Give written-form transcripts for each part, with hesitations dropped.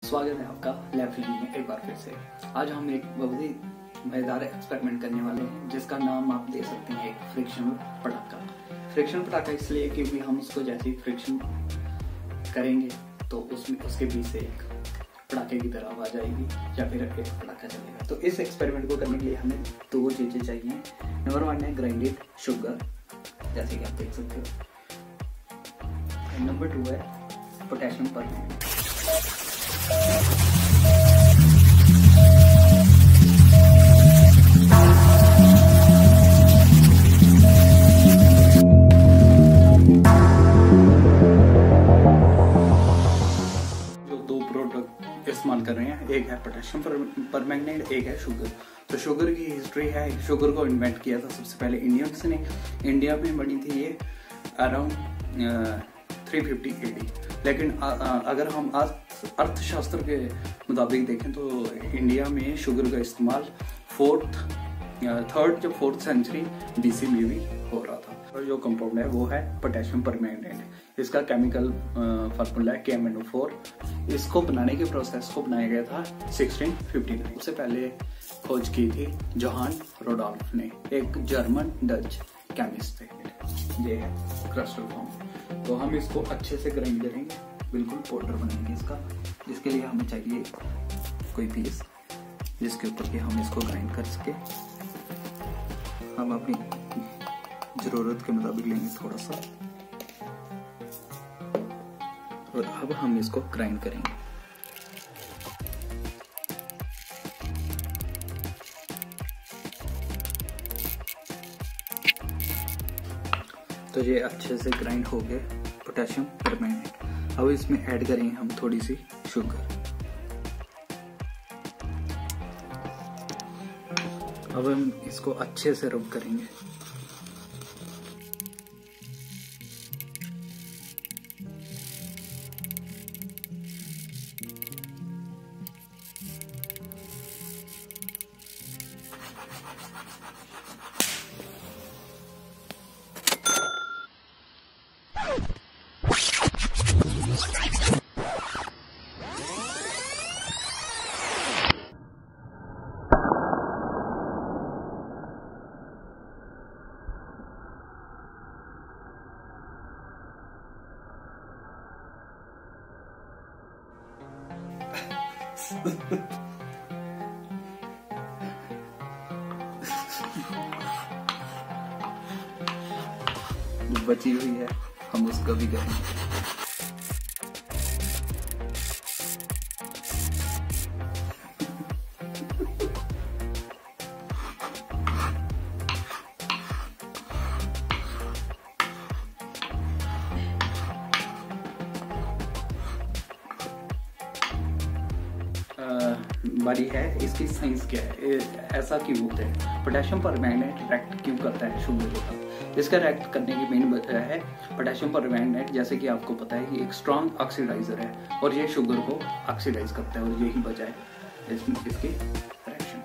स्वागत है आपका लैब फिजिक्स में एक बार फिर से। आज हम एक बहुत ही मजेदार एक्सपेरिमेंट करने वाले हैं जिसका नाम आप दे सकते हैं एक फ्रिक्शन पटाखा। फ्रिक्शन पटाखा इसलिए क्योंकि हम उसको जैसे ही फ्रिक्शन करेंगे तो उसमें उसके बीच से एक पटाखे की तरह आवाज आएगी या फिर एक पटाखा चलेगा। तो इस एक्सपेरिमेंट को करने के लिए हमें दो चीजें चाहिए। नंबर 1 है ग्राइंडेड शुगर, जैसे कि आप देख सकते हो। नंबर 2 है पोटेशियम परमैंगनेट। जो दो प्रोडक्ट इस्तेमाल कर रहे हैं, एक है पोटेशियम परमैंगनेट, एक है शुगर। तो शुगर की हिस्ट्री है, शुगर को इन्वेंट किया था सबसे पहले इंडियंस ने। इंडिया में बनी थी ये अराउंड 350 AD। लेकिन अगर हम आज अर्थशास्त्र के मुताबिक देखें तो इंडिया में शुगर का इस्तेमाल 3rd या 4th सेंचुरी BC में भी हो रहा था। और जो कंपाउंड है वो है पोटेशियम परमैंगनेट। इसका केमिकल फार्मूला है KMnO4। इसको बनाने के प्रोसेस को बनाया गया था 1659। सबसे पहले खोज की थी जोहान रोडोल्फ ने, एक जर्मन डच केमिस्ट थे। ये है क्रिस्टल फॉर्म। तो हम इसको अच्छे से ग्राइंड करेंगे, बिल्कुल पाउडर बनाएंगे इसका, जिसके लिए हमें चाहिए कोई पीस जिसके ऊपर के हम इसको ग्राइंड कर सके। हम अपनी जरूरत के मुताबिक लेंगे थोड़ा सा, और अब हम इसको ग्राइंड करेंगे। तो ये अच्छे से ग्राइंड हो गए पोटेशियम परमैंगनेट। अब इसमें ऐड करेंगे हम थोड़ी सी शुगर। अब हम इसको अच्छे से रब करेंगे। बची हुई है हम उसको भी करेंगे। बारी है इसकी साइंस क्या है, ऐसा क्यों होता है, पोटेशियम परमैंगनेट रिएक्ट क्यों करता है शुगर के साथ। इसका रिएक्ट करने की मेन वजह है पोटेशियम परमैंगनेट, जैसे कि आपको पता है कि एक स्ट्रॉन्ग ऑक्सीडाइजर है और ये शुगर को ऑक्सीडाइज करता है, और यही वजह है इसकी रिएक्शन।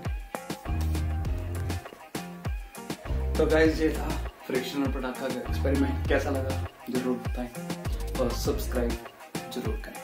तो गाइस, ये था फ्रिक्शनल पटाखा का एक्सपेरिमेंट। कैसा लगा जरूर बताएं और सब्सक्राइब जरूर करें।